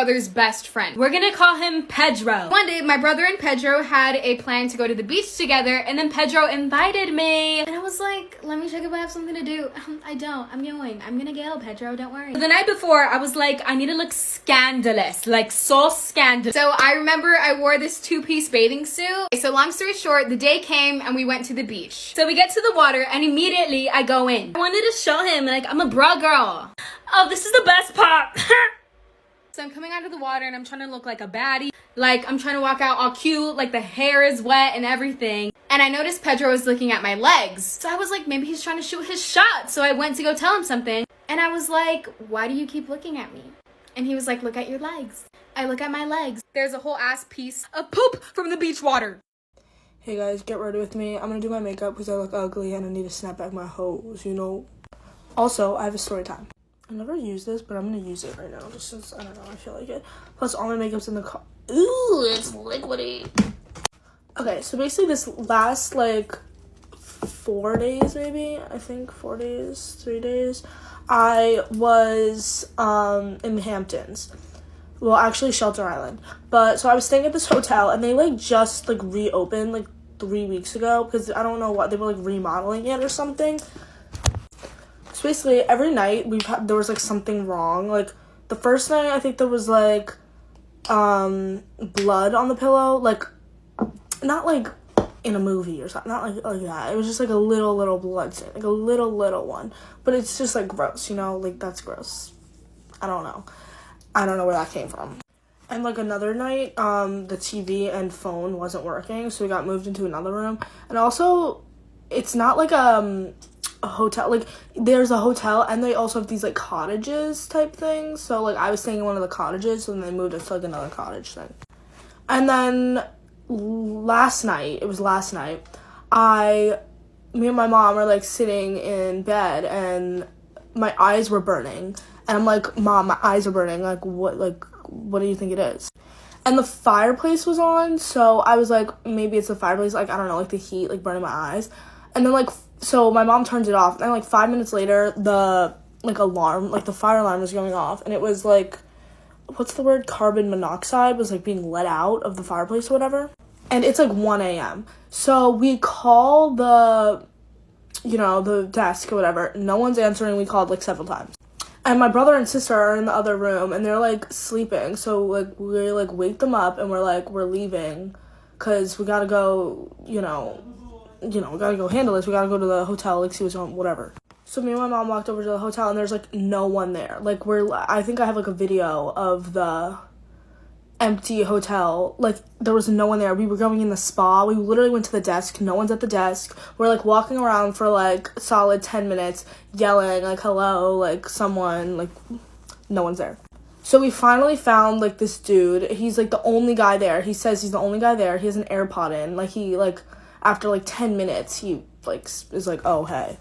brother's best friend. We're gonna call him Pedro. One day, my brother and Pedro had a plan to go to the beach together, and then Pedro invited me. And I was like, let me check if I have something to do. I don't. I'm going. I'm gonna go, Pedro. Don't worry. The night before, I was like, I need to look scandalous. Like, so scandalous. So I remember I wore this two-piece bathing suit. So long story short, the day came and we went to the beach. So we get to the water and immediately I go in. I wanted to show him, like, I'm a bra girl. Oh, this is the best part. So I'm coming out of the water and I'm trying to look like a baddie. Like, I'm trying to walk out all cute, like the hair is wet and everything. And I noticed Pedro was looking at my legs. So I was like, maybe he's trying to shoot his shot. So I went to go tell him something. And I was like, why do you keep looking at me? And he was like, look at your legs. I look at my legs. There's a whole ass piece of poop from the beach water. Hey guys, get ready with me. I'm gonna do my makeup because I look ugly and I need to snap back my hose, you know. Also, I have a story time. I never use this, but I'm gonna use it right now just since, I don't know, I feel like it. Plus, all my makeup's in the car. Ooh, it's liquidy. Okay, so basically this last, like, 4 days, maybe? I think 4 days, 3 days. I was, in the Hamptons. Well, actually, Shelter Island. But, so I was staying at this hotel, and they, like, just, like, reopened, like, 3 weeks ago. Because I don't know what, they were, like, remodeling it or something. So basically, every night there was like something wrong. Like the first night, I think there was like blood on the pillow, like not like in a movie or something, not like that. It was just like a little blood stain, like a little one. But it's just like gross, you know, like that's gross. I don't know where that came from. And like another night, the TV and phone wasn't working, so we got moved into another room. And also, it's not like a hotel, like there's a hotel and they also have these like cottages type things. So like I was staying in one of the cottages, so then they moved us to like another cottage thing. And then last night, me and my mom are like sitting in bed and my eyes were burning. And I'm like, Mom, my eyes are burning. Like what do you think it is? And the fireplace was on, so I was like, maybe it's the fireplace, like I don't know, like the heat like burning my eyes. And then like so my mom turns it off, and like 5 minutes later, the like alarm, like the fire alarm was going off, and it was like, what's the word? Carbon monoxide was like being let out of the fireplace or whatever. And it's like 1 a.m. So we call the desk or whatever. No one's answering. We called like several times. And my brother and sister are in the other room, and they're like sleeping. So like we like wake them up, and we're like, we're leaving, cause we gotta go, we gotta go handle this. We gotta go to the hotel, like, see what's on, whatever. So me and my mom walked over to the hotel, and there's, like, no one there. Like, I think I have, like, a video of the empty hotel. Like, there was no one there. We were going in the spa. We literally went to the desk. No one's at the desk. We're, like, walking around for, like, solid 10 minutes, yelling, like, hello, like, someone, like, no one's there. So we finally found, like, this dude. He's, like, the only guy there. He says he's the only guy there. He has an AirPod in. Like, he, like, after, like, 10 minutes, he, like, is like, oh, hey.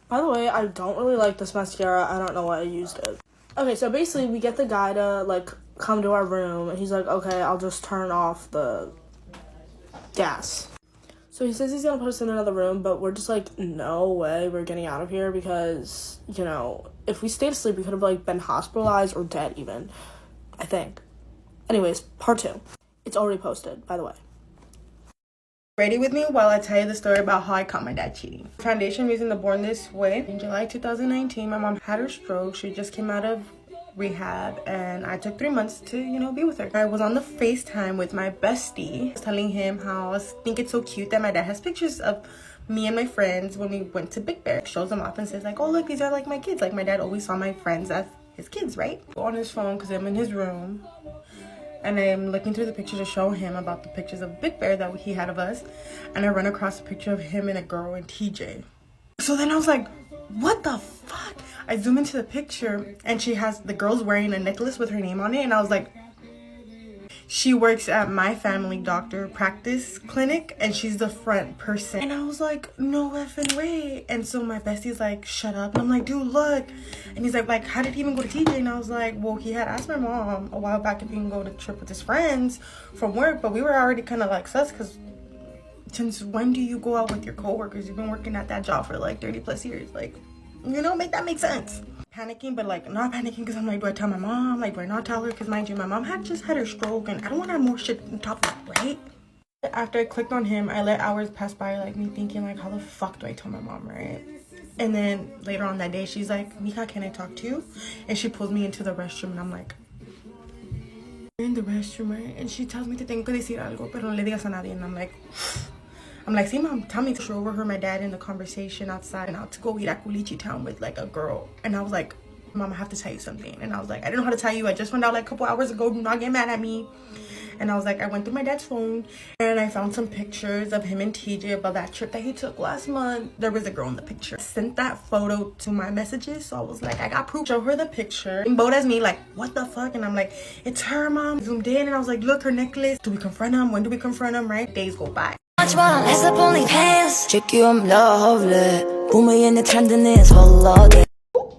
By the way, I don't really like this mascara. I don't know why I used it. Okay, so basically, we get the guy to, like, come to our room. And he's like, okay, I'll just turn off the gas. So he says he's gonna put us in another room, but we're just like, no way, we're getting out of here because, if we stayed asleep, we could have, like, been hospitalized or dead even, I think. Anyways, part 2. It's already posted, by the way. Ready with me while I tell you the story about how I caught my dad cheating. Foundation, I'm using the Born This Way. In July 2019, my mom had her stroke. She just came out of rehab, and I took 3 months to, be with her. I was on the FaceTime with my bestie, telling him how I think it's so cute that my dad has pictures of me and my friends when we went to Big Bear. Shows them off and says, like, oh, look, these are, like, my kids. Like, my dad always saw my friends as his kids, right? On his phone, because I'm in his room. And I'm looking through the pictures to show him about the pictures of Big Bear that he had of us. And I run across a picture of him and a girl in TJ. So then I was like, what the fuck? I zoom into the picture and the girl's wearing a necklace with her name on it. And I was like, she works at my family doctor practice clinic and she's the front person. And I was like, no effing way. And so my bestie's like, shut up. And I'm like, dude, look. And he's like, how did he even go to TJ? And I was like, well, he had asked my mom a while back if he can go to trip with his friends from work. But we were already kind of like sus because since when do you go out with your coworkers? You've been working at that job for like 30 plus years. Like, make that make sense. panicking, but like not panicking because I'm like, do I tell my mom? Like, do I not tell her? Because mind you, my mom had just had her stroke and I don't want to have more shit on top of that, right? After I clicked on him, I let hours pass by, like me thinking like, how the fuck do I tell my mom, right? And then later on that day, she's like, Mika, can I talk to you? And she pulls me into the restroom and I'm like, in the restroom, right? And she tells me to tengo que decir algo, pero no le digas a nadie. And I'm like, see, mom, tell me to show over her, my dad in the conversation outside and out to go eat at Culichi Town with like a girl. And I was like, mom, I have to tell you something. And I was like, I didn't know how to tell you. I just found out like a couple hours ago. Do not get mad at me. And I was like, I went through my dad's phone and I found some pictures of him and TJ about that trip that he took last month. There was a girl in the picture. I sent that photo to my messages. So I was like, I got proof. Show her the picture. And bold as me, like, what the fuck? And I'm like, it's her, mom. Zoomed in and I was like, look, her necklace. Do we confront him? When do we confront him, right? Days go by.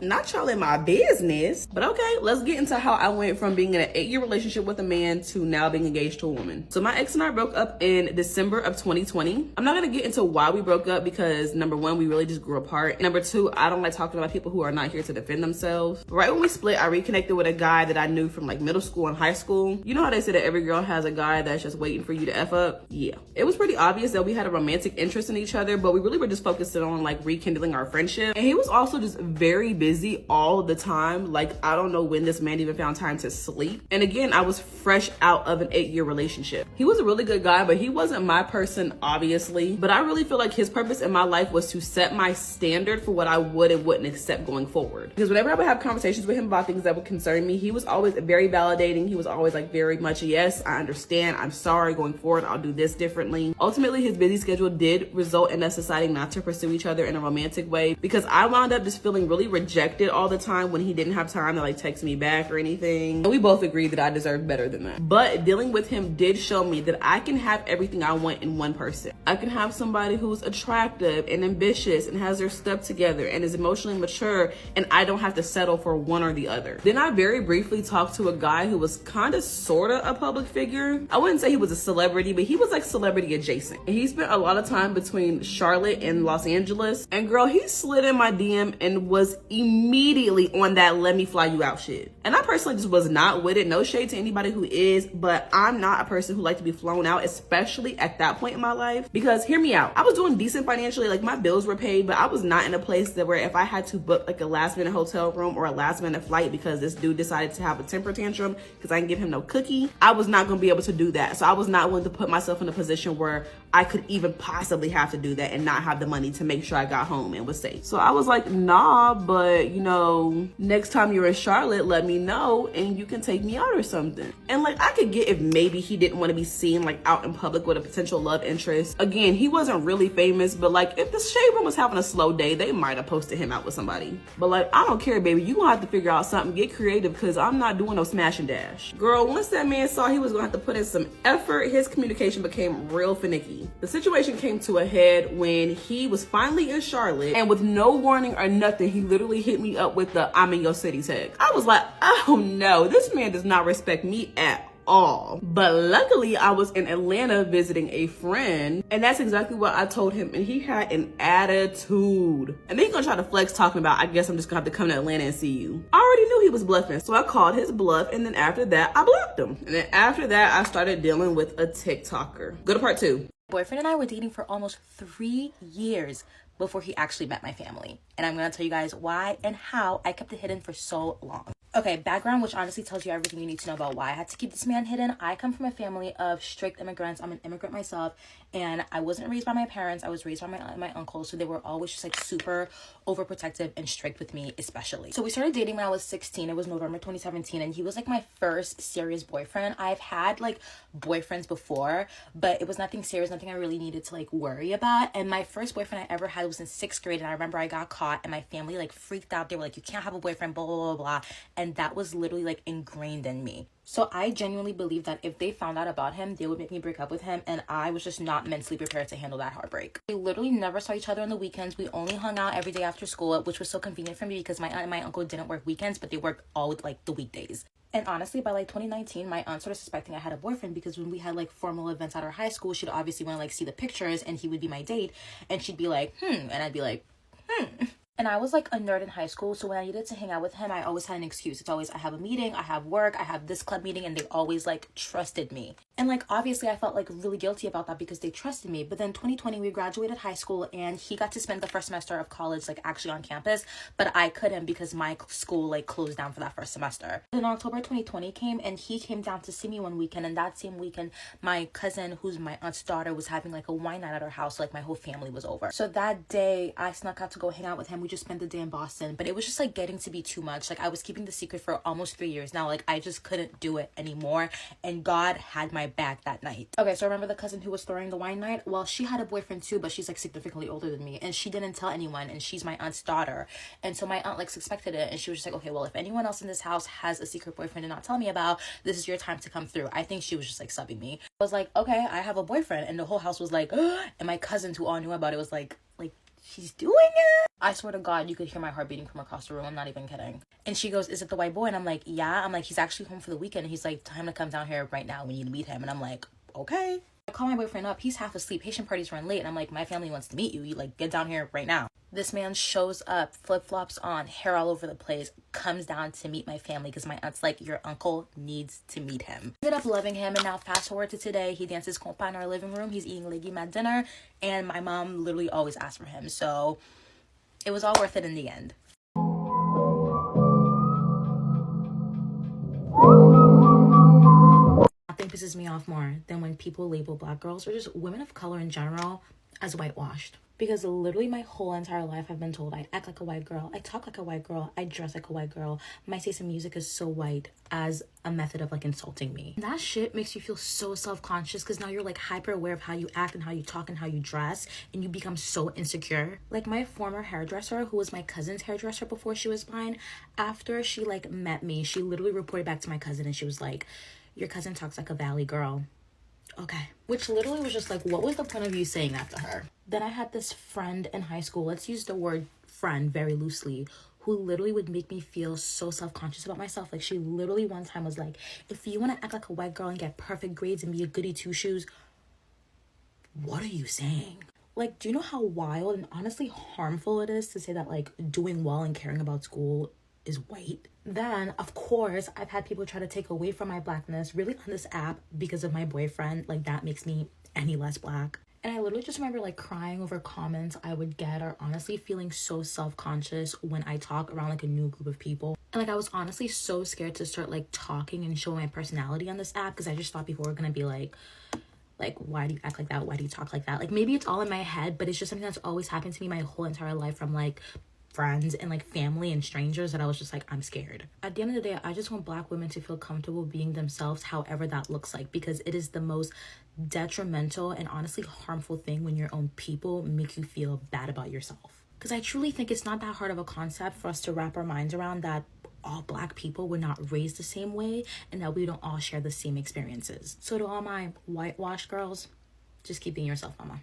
Not y'all in my business, but okay, let's get into how I went from being in an 8-year relationship with a man to now being engaged to a woman. So my ex and I broke up in December of 2020. I'm not gonna get into why we broke up because number one, we really just grew apart. Number two, I don't like talking about people who are not here to defend themselves. But right when we split, I reconnected with a guy that I knew from like middle school and high school. You know how they say that every girl has a guy that's just waiting for you to F up? Yeah. It was pretty obvious that we had a romantic interest in each other, but we really were just focusing on like rekindling our friendship. And he was also just very busy all the time. Like, I don't know when this man even found time to sleep. And again, I was fresh out of an 8-year relationship. He was a really good guy, but he wasn't my person, obviously. But I really feel like his purpose in my life was to set my standard for what I would and wouldn't accept going forward. Because whenever I would have conversations with him about things that would concern me, he was always very validating. He was always like very much, yes, I understand. I'm sorry. Going forward, I'll do this differently. Ultimately, his busy schedule did result in us deciding not to pursue each other in a romantic way because I wound up just feeling really rejected all the time when he didn't have time to like text me back or anything. And we both agreed that I deserved better than that. But dealing with him did show me that I can have everything I want in one person. I can have somebody who's attractive and ambitious and has their stuff together and is emotionally mature, and I don't have to settle for one or the other. Then I very briefly talked to a guy who was kind of sort of a public figure. I wouldn't say he was a celebrity, but he was like celebrity adjacent. And he spent a lot of time between Charlotte and Los Angeles. And girl, he slid in my DM and was immediately on that let me fly you out shit. And I personally just was not with it. No shade to anybody who is, but I'm not a person who likes to be flown out, especially at that point in my life. Because hear me out, I was doing decent financially, like my bills were paid, but I was not in a place that where if I had to book like a last minute hotel room or a last minute flight because this dude decided to have a temper tantrum because I didn't give him no cookie, I was not gonna be able to do that. So I was not willing to put myself in a position where I could even possibly have to do that and not have the money to make sure I got home and was safe. So I was like, nah, but you know, next time you're in Charlotte, let me know and you can take me out or something. And like, I could get if maybe he didn't want to be seen like out in public with a potential love interest. Again, he wasn't really famous, but like if the Shade Room was having a slow day, they might have posted him out with somebody. But like, I don't care, baby. You gonna have to figure out something, get creative, because I'm not doing no smash and dash. Girl, once that man saw he was gonna have to put in some effort, his communication became real finicky. The situation came to a head when he was finally in Charlotte, and with no warning or nothing, he literally hit me up with the I'm in your city tag. I was like, oh no, this man does not respect me at all. But luckily I was in Atlanta visiting a friend, and that's exactly what I told him, and he had an attitude. And then he's gonna try to flex talking about, I guess I'm just gonna have to come to Atlanta and see you. I already knew he was bluffing, so I called his bluff, and then after that I blocked him. And then after that I started dealing with a TikToker. Go to part 2. Boyfriend and I were dating for almost 3 years before he actually met my family. And I'm gonna tell you guys why and how I kept it hidden for so long. Okay, background, which honestly tells you everything you need to know about why I had to keep this man hidden. I come from a family of strict immigrants. I'm an immigrant myself, and I wasn't raised by my parents. I was raised by my uncle, so they were always just like super overprotective and strict with me, especially. So we started dating when I was 16. It was November 2017, and he was like my first serious boyfriend. I've had like boyfriends before, but it was nothing serious, nothing I really needed to like worry about. And my first boyfriend I ever had was in 6th grade, and I remember I got caught, and my family like freaked out. They were like, you can't have a boyfriend, blah, blah, blah, blah. And that was literally like ingrained in me. So I genuinely believe that if they found out about him, they would make me break up with him, and I was just not mentally prepared to handle that heartbreak. We literally never saw each other on the weekends. We only hung out every day after school, which was so convenient for me because my aunt and my uncle didn't work weekends, but they worked all with like the weekdays. And honestly, by like 2019, my aunt started suspecting I had a boyfriend because when we had like formal events at our high school, she'd obviously want to like see the pictures, and he would be my date, and she'd be like, and I'd be like, And I was like a nerd in high school, so when I needed to hang out with him, I always had an excuse. It's always, I have a meeting, I have work, I have this club meeting, and they always like trusted me. And like obviously I felt like really guilty about that because they trusted me. But then 2020 we graduated high school and he got to spend the first semester of college like actually on campus, but I couldn't because my school like closed down for that first semester. Then October 2020 came and he came down to see me one weekend, and that same weekend my cousin, who's my aunt's daughter, was having like a wine night at her house, so like my whole family was over. So that day I snuck out to go hang out with him. We just spent the day in Boston, but it was just like getting to be too much. Like I was keeping the secret for almost 3 years now. Like I just couldn't do it anymore, and God had my back that night. Okay, so remember the cousin who was throwing the wine night? Well, she had a boyfriend too, but she's like significantly older than me, and she didn't tell anyone, and she's my aunt's daughter. And so my aunt like suspected it, and she was just like, okay, well, if anyone else in this house has a secret boyfriend and not tell me about, this is your time to come through. I think she was just like subbing me. I was like, okay, I have a boyfriend, and the whole house was like, and my cousins who all knew about it was like she's doing it. I swear to God, you could hear my heart beating from across the room. I'm not even kidding. And she goes, is it the white boy? And I'm like, yeah. I'm like, he's actually home for the weekend. And he's like, tell him to come down here right now. We need to meet him. And I'm like, okay. I call my boyfriend up. He's half asleep. Haitian parties run late. And I'm like, my family wants to meet you. You like, get down here right now. This man shows up, flip-flops on, hair all over the place, comes down to meet my family because my aunt's like, your uncle needs to meet him. Ended up loving him, and now fast forward to today, he dances compa in our living room. He's eating legume at dinner, and my mom literally always asks for him. So it was all worth it in the end. Nothing pisses me off more than when people label Black girls, or just women of color in general, as whitewashed. Because literally my whole entire life I've been told I act like a white girl, I talk like a white girl, I dress like a white girl, my taste in music is so white, as a method of like insulting me. And that shit makes you feel so self-conscious because now you're like hyper aware of how you act and how you talk and how you dress, and you become so insecure. Like my former hairdresser, who was my cousin's hairdresser before she was mine, after she like met me, she literally reported back to my cousin and she was like, your cousin talks like a valley girl. Okay. Which literally was just like, what was the point of you saying that to her? Then I had this friend in high school, let's use the word friend very loosely, who literally would make me feel so self-conscious about myself. Like she literally one time was like, if you want to act like a white girl and get perfect grades and be a goody two-shoes, what are you saying? Like, do you know how wild and honestly harmful it is to say that like doing well and caring about school is white? Then of course I've had people try to take away from my blackness really on this app because of my boyfriend. Like that makes me any less black. And I literally just remember like crying over comments I would get, or honestly feeling so self-conscious when I talk around like a new group of people. And like I was honestly so scared to start like talking and showing my personality on this app because I just thought people were gonna be like, why do you act like that? Why do you talk like that? Like maybe it's all in my head, but it's just something that's always happened to me my whole entire life from like friends and like family and strangers, that I was just like, I'm scared. At the end of the day, I just want Black women to feel comfortable being themselves, however that looks like, because it is the most detrimental and honestly harmful thing when your own people make you feel bad about yourself. Because I truly think it's not that hard of a concept for us to wrap our minds around, that all Black people were not raised the same way and that we don't all share the same experiences. So to all my whitewashed girls, just keep being yourself, mama.